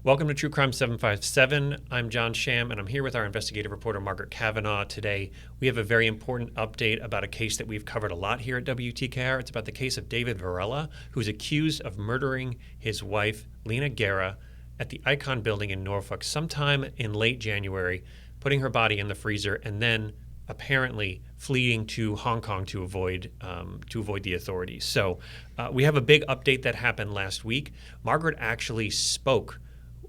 Welcome to True Crime 757. I'm John Sham, and I'm here with our investigative reporter, Margaret Kavanaugh. Today, we have a very important update about a case that we've covered a lot here at WTKR. It's about the case of David Varela, who's accused of murdering his wife, Lina, at the Icon building in Norfolk sometime in late January, putting her body in the freezer, and then apparently fleeing to Hong Kong to avoid the authorities. So we have a big update that happened last week. Margaret actually spoke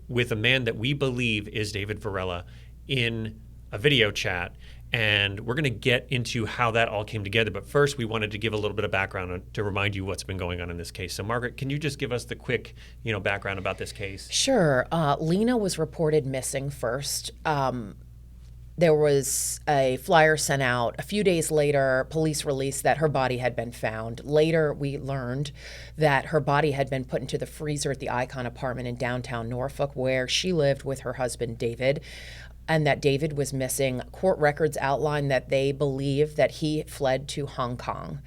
with a man that we believe is David Varela in a video chat, and we're going to get into how that all came together. But first, we wanted to give a little bit of background to remind you what's been going on in this case. So, Margaret, can you just give us the quick, background about this case? Sure. Lina was reported missing first. There was a flyer sent out. A few days later, police released that her body had been found. Later, we learned that her body had been put into the freezer at the Icon apartment in downtown Norfolk, where she lived with her husband, David, and that David was missing. Court records outline that they believe that he fled to Hong Kong,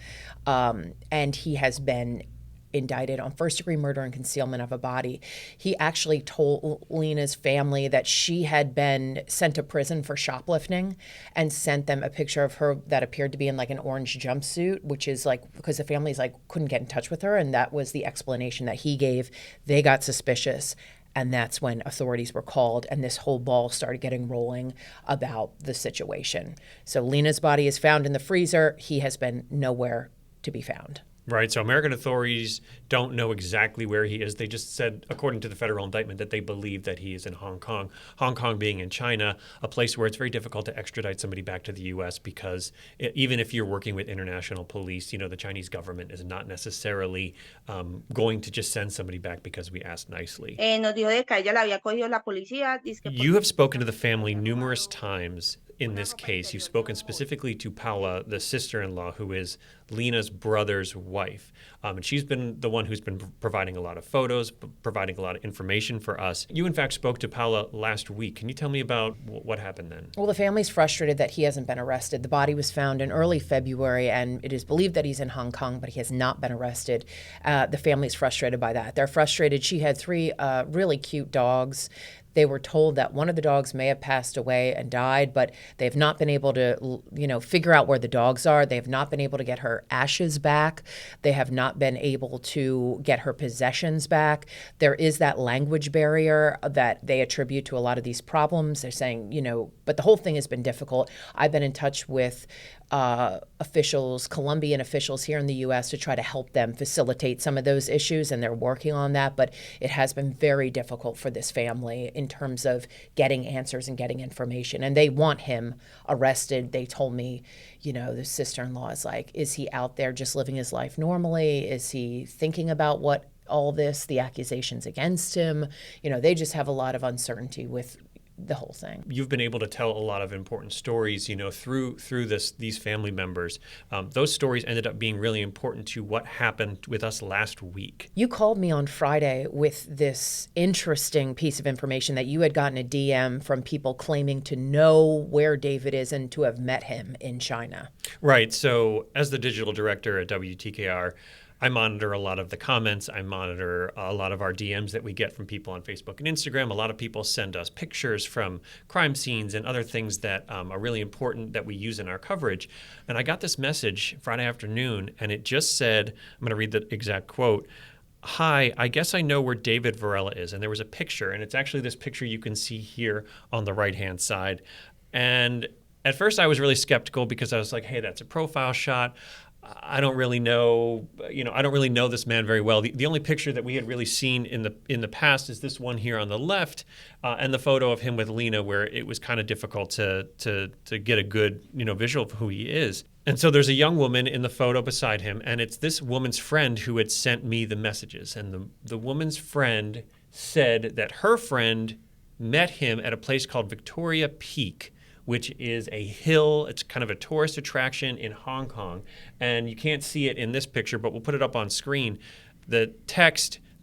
and he has been indicted on first-degree murder and concealment of a body. He actually told Lina's family that she had been sent to prison for shoplifting and sent them a picture of her that appeared to be in like an orange jumpsuit, which is like because the families couldn't get in touch with her, and that was the explanation that he gave. They got suspicious, and that's when authorities were called, and this whole ball started getting rolling about the situation. So Lina's body is found in the freezer. He has been nowhere to be found. Right. So American authorities don't know exactly where he is. They just said, according to the federal indictment, that they believe that he is in Hong Kong. Hong Kong being in China, a place where it's very difficult to extradite somebody back to the U.S. because even if you're working with international police, the Chinese government is not necessarily going to just send somebody back because we asked nicely. You have spoken to the family numerous times in this case. You've spoken specifically to Paula, the sister-in-law, who is Lina's brother's wife. And she's been the one who's been providing a lot of photos, providing a lot of information for us. You, in fact, spoke to Paula last week. Can you tell me about what happened then? Well, the family's frustrated that he hasn't been arrested. The body was found in early February, and it is believed that he's in Hong Kong, but he has not been arrested. The family's frustrated by that. They're frustrated. She had 3 really cute dogs. They were told that one of the dogs may have passed away and died, but they've not been able to, figure out where the dogs are. They have not been able to get her ashes back. They have not been able to get her possessions back. There is that language barrier that they attribute to a lot of these problems. They're saying, but the whole thing has been difficult. I've been in touch with Colombian officials here in the U.S. to try to help them facilitate some of those issues, and they're working on that. But it has been very difficult for this family in terms of getting answers and getting information. And they want him arrested. They told me, the sister-in-law is like, is he out there just living his life normally? Is he thinking about the accusations against him? They just have a lot of uncertainty with the whole thing. You've been able to tell a lot of important stories, through these family members. Those stories ended up being really important to what happened with us last week. You called me on Friday with this interesting piece of information that you had gotten a DM from people claiming to know where David is and to have met him in China. Right. So as the digital director at WTKR, I monitor a lot of the comments. I monitor a lot of our DMs that we get from people on Facebook and Instagram. A lot of people send us pictures from crime scenes and other things that are really important that we use in our coverage. And I got this message Friday afternoon, and it just said, I'm going to read the exact quote, "Hi, I guess I know where David Varela is." And there was a picture, and it's actually this picture you can see here on the right-hand side. And at first I was really skeptical because I was like, hey, that's a profile shot. I don't really know, I don't really know this man very well. The only picture that we had really seen in the past is this one here on the left, and the photo of him with Lina, where it was kind of difficult to get a good visual of who he is. And so there's a young woman in the photo beside him, and it's this woman's friend who had sent me the messages. And the woman's friend said that her friend met him at a place called Victoria Peak, which is a hill. It's kind of a tourist attraction in Hong Kong. And you can't see it in this picture, but we'll put it up on screen. The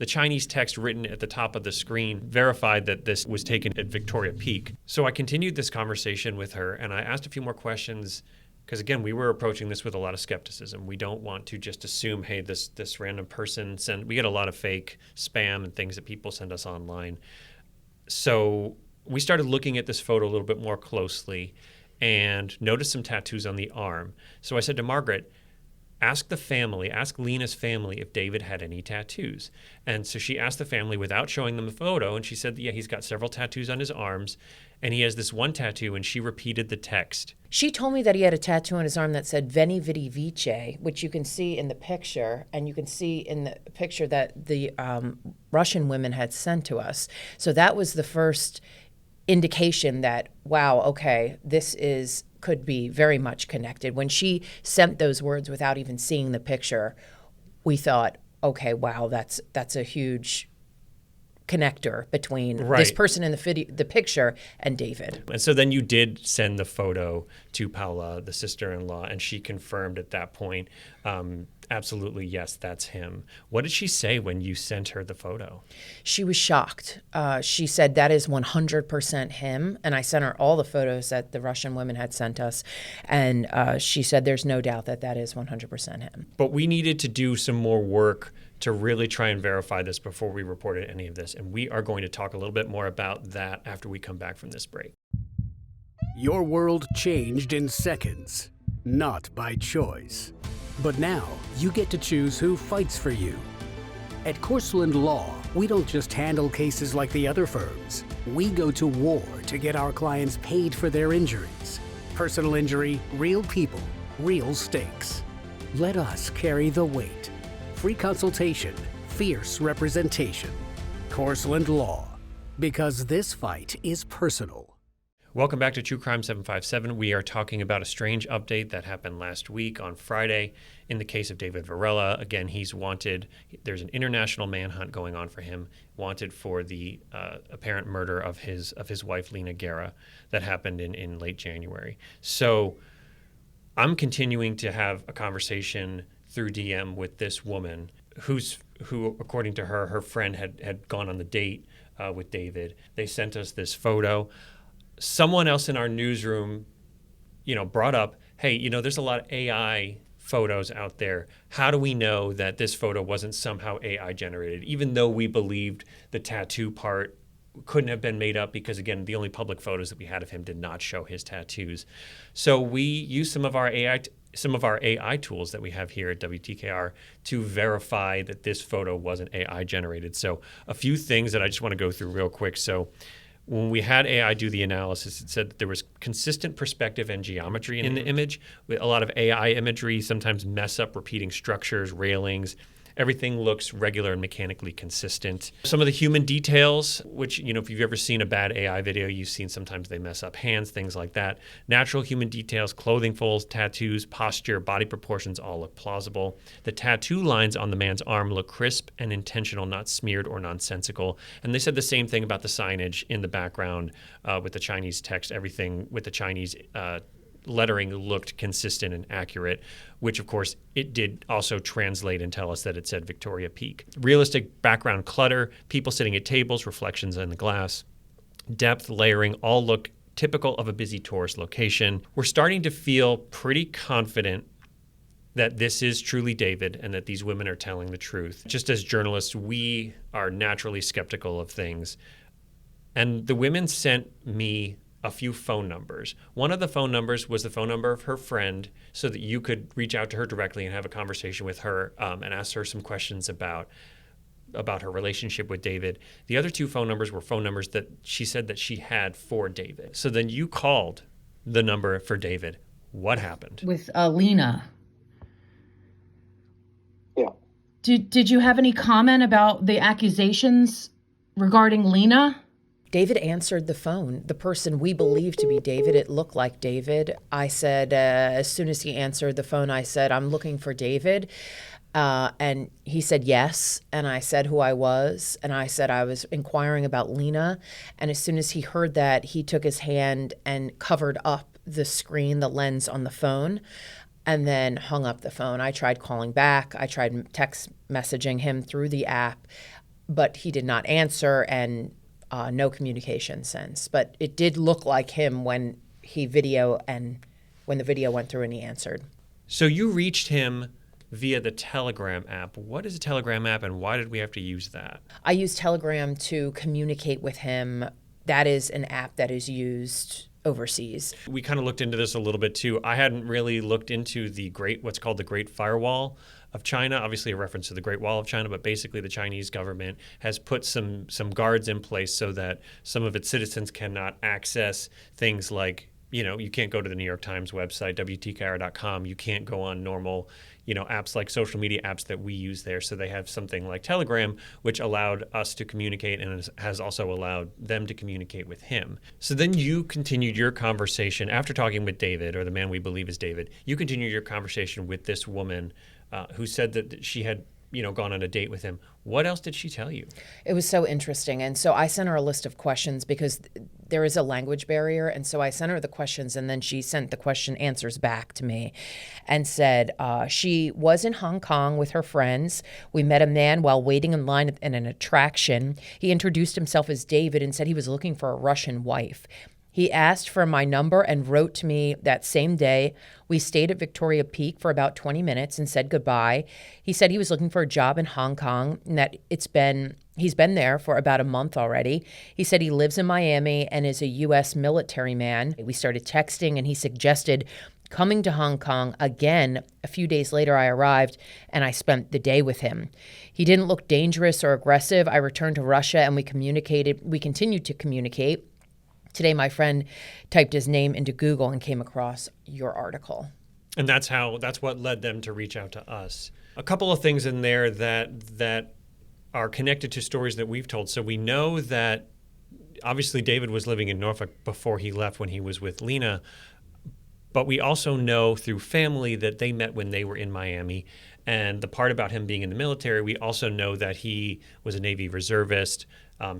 Chinese text written at the top of the screen verified that this was taken at Victoria Peak. So I continued this conversation with her, and I asked a few more questions because, again, we were approaching this with a lot of skepticism. We don't want to just assume, hey, this random person we get a lot of fake spam and things that people send us online. So we started looking at this photo a little bit more closely and noticed some tattoos on the arm. So I said to Margaret, ask Lina's family if David had any tattoos. And so she asked the family without showing them the photo, and she said, yeah, he's got several tattoos on his arms, and he has this one tattoo, and she repeated the text. She told me that he had a tattoo on his arm that said Veni, vidi, vici, which you can see in the picture, and you can see in the picture that the Russian women had sent to us. So that was the first indication that, wow, okay, could be very much connected. When she sent those words without even seeing the picture, we thought, okay, wow, that's a huge connector between this person in the picture and David. And so then you did send the photo to Paula, the sister-in-law, and she confirmed at that point, absolutely, yes, that's him. What did she say when you sent her the photo? She was shocked. She said, that is 100% him. And I sent her all the photos that the Russian women had sent us. And she said, there's no doubt that that is 100% him. But we needed to do some more work to really try and verify this before we reported any of this. And we are going to talk a little bit more about that after we come back from this break. Your world changed in seconds, not by choice. But now you get to choose who fights for you. At Corseland Law, we don't just handle cases like the other firms. We go to war to get our clients paid for their injuries. Personal injury, real people, real stakes. Let us carry the weight. Free consultation, fierce representation. Corseland Law, because this fight is personal. Welcome back to True Crime 757. We are talking about a strange update that happened last week on Friday in the case of David Varela. Again, he's wanted. There's an international manhunt going on for him, wanted for the apparent murder of his wife, Lina Guerra, that happened in late January. So I'm continuing to have a conversation through DM with this woman who, according to her friend had gone on the date with David. They sent us this photo. Someone else in our newsroom, brought up, hey, there's a lot of AI photos out there. How do we know that this photo wasn't somehow AI generated, even though we believed the tattoo part couldn't have been made up because, again, the only public photos that we had of him did not show his tattoos. So we used some of our AI tools that we have here at WTKR to verify that this photo wasn't AI generated. So a few things that I just want to go through real quick. So when we had AI do the analysis, it said that there was consistent perspective and geometry in the image. A lot of AI imagery sometimes mess up repeating structures, railings. Everything looks regular and mechanically consistent. Some of the human details, which, if you've ever seen a bad AI video, you've seen sometimes they mess up hands, things like that. Natural human details, clothing folds, tattoos, posture, body proportions all look plausible. The tattoo lines on the man's arm look crisp and intentional, not smeared or nonsensical. And they said the same thing about the signage in the background with the Chinese text. Everything with the Chinese lettering looked consistent and accurate, which of course it did also translate and tell us that it said Victoria Peak. Realistic background clutter, people sitting at tables, reflections in the glass, depth, layering, all look typical of a busy tourist location. We're starting to feel pretty confident that this is truly David and that these women are telling the truth. Just as journalists, we are naturally skeptical of things. And the women sent me a few phone numbers. One of the phone numbers was the phone number of her friend so that you could reach out to her directly and have a conversation with her and ask her some questions about her relationship with David. The other two phone numbers were phone numbers that she said that she had for David. So then you called the number for David. What happened? With Lina. Yeah. Did you have any comment about the accusations regarding Lina? David answered the phone. The person we believed to be David, it looked like David. I said, as soon as he answered the phone, I said, I'm looking for David. And he said yes. And I said who I was. And I said I was inquiring about Lina. And as soon as he heard that, he took his hand and covered up the screen, the lens on the phone, and then hung up the phone. I tried calling back. I tried text messaging him through the app, but he did not answer, and no communication since. But it did look like him when the video went through and he answered. So you reached him via the Telegram app. What is a Telegram app and why did we have to use that? I used Telegram to communicate with him that is an app that is used overseas. We kind of looked into this a little bit too. I hadn't really looked into what's called the Great Firewall of China, obviously a reference to the Great Wall of China, but basically the Chinese government has put some guards in place so that some of its citizens cannot access things like, you can't go to the New York Times website, WTKR.com. You can't go on normal, apps like social media apps that we use there. So they have something like Telegram, which allowed us to communicate and has also allowed them to communicate with him. So then you continued your conversation after talking with David, or the man we believe is David. You continued your conversation with this woman who said that she had gone on a date with him. What else did she tell you? It was so interesting. And so I sent her a list of questions because there is a language barrier. And so I sent her the questions, and then she sent the question answers back to me and said she was in Hong Kong with her friends. We met a man while waiting in line at an attraction. He introduced himself as David and said he was looking for a Russian wife. He asked for my number and wrote to me that same day. We stayed at Victoria Peak for about 20 minutes and said goodbye. He said he was looking for a job in Hong Kong and that he's been there for about a month already. He said he lives in Miami and is a U.S. military man. We started texting, and he suggested coming to Hong Kong again. A few days later, I arrived and I spent the day with him. He didn't look dangerous or aggressive. I returned to Russia and we continued to communicate. Today, my friend typed his name into Google and came across your article. And that's what led them to reach out to us. A couple of things in there that are connected to stories that we've told. So we know that obviously David was living in Norfolk before he left when he was with Lina, but we also know through family that they met when they were in Miami. And the part about him being in the military, we also know that he was a Navy reservist,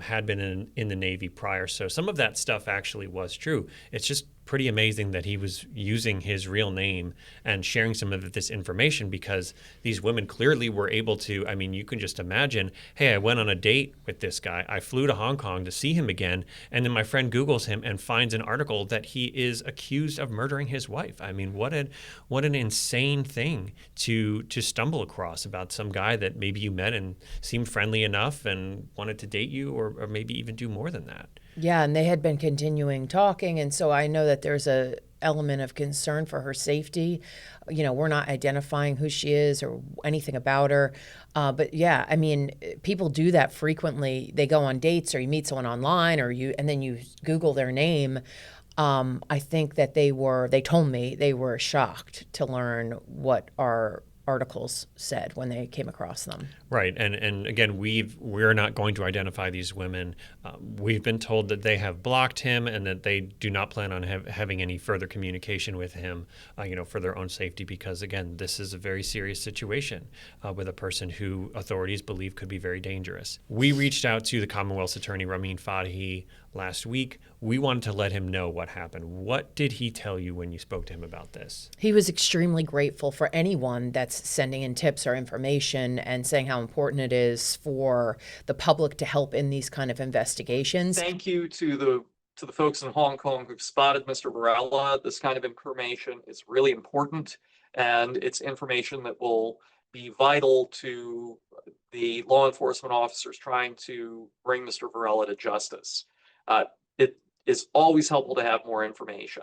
had been in the Navy prior. So some of that stuff actually was true. It's just pretty amazing that he was using his real name and sharing some of this information, because these women clearly were able to, you can just imagine, hey, I went on a date with this guy. I flew to Hong Kong to see him again. And then my friend Googles him and finds an article that he is accused of murdering his wife. What an insane thing to stumble across about some guy that maybe you met and seemed friendly enough and wanted to date you, or maybe even do more than that. Yeah, and they had been continuing talking, and so I know that there's a element of concern for her safety. We're not identifying who she is or anything about her. But yeah, people do that frequently. They go on dates, or you meet someone online, and then you Google their name. I think that they told me they were shocked to learn what our articles said when they came across them. Right. And again, we're not going to identify these women. We've been told that they have blocked him and that they do not plan on having any further communication with him, for their own safety, because, again, this is a very serious situation with a person who authorities believe could be very dangerous. We reached out to the Commonwealth's attorney, Ramin Fadahi, last week. We wanted to let him know what happened. What did he tell you when you spoke to him about this? He was extremely grateful for anyone that's sending in tips or information and saying how important it is for the public to help in these kind of investigations. Thank you to the folks in Hong Kong who've spotted Mr. Varela. This kind of information is really important, and it's information that will be vital to the law enforcement officers trying to bring Mr. Varela to justice. It is always helpful to have more information.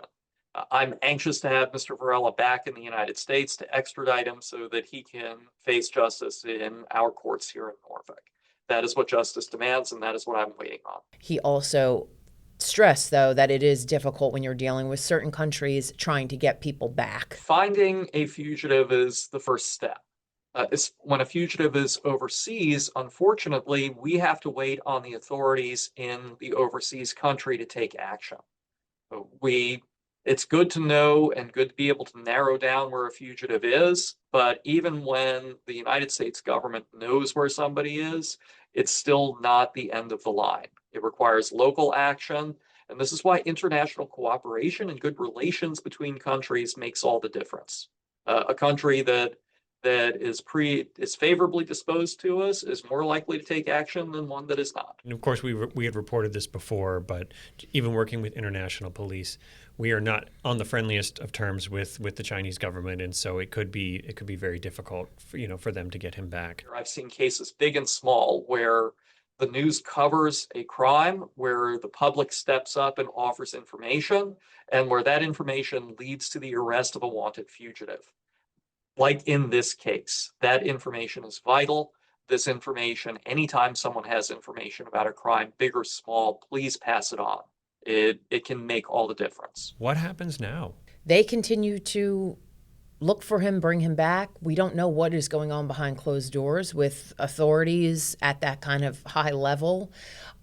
I'm anxious to have Mr. Varela back in the United States to extradite him so that he can face justice in our courts here in Norfolk. That is what justice demands, and that is what I'm waiting on. He also stressed, though, that it is difficult when you're dealing with certain countries trying to get people back. Finding a fugitive is the first step. When a fugitive is overseas, unfortunately, we have to wait on the authorities in the overseas country to take action. It's good to know and good to be able to narrow down where a fugitive is, but even when the United States government knows where somebody is, it's still not the end of the line. It requires local action, and this is why international cooperation and good relations between countries makes all the difference. A country that is favorably disposed to us is more likely to take action than one that is not. And of course, we had reported this before, but even working with international police, we are not on the friendliest of terms with the Chinese government, and so it could be very difficult for them to get him back. I've seen cases big and small where the news covers a crime, where the public steps up and offers information, and where that information leads to the arrest of a wanted fugitive. Like in this case, that information is vital. This information, anytime someone has information about a crime, big or small, please pass it on. It can make all the difference. What happens now? They continue to look for him, bring him back. We don't know what is going on behind closed doors with authorities at that kind of high level.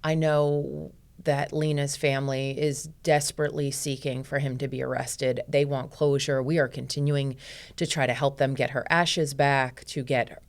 I know that Lina's family is desperately seeking for him to be arrested. They want closure. We are continuing to try to help them get her ashes back, to get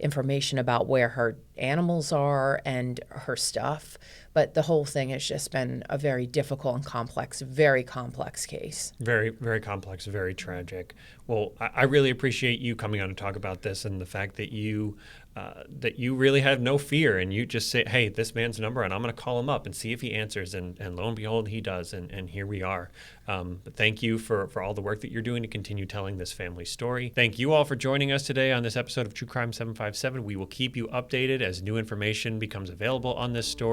information about where her animals are and her stuff. But the whole thing has just been a very difficult and complex, very complex case. Very, very complex, very tragic. Well, I really appreciate you coming on to talk about this, and the fact that you really have no fear, and you just say, hey, this man's number, and I'm going to call him up and see if he answers. And lo and behold, he does. And here we are. But thank you for all the work that you're doing to continue telling this family story. Thank you all for joining us today on this episode of True Crime 757. We will keep you updated as new information becomes available on this story.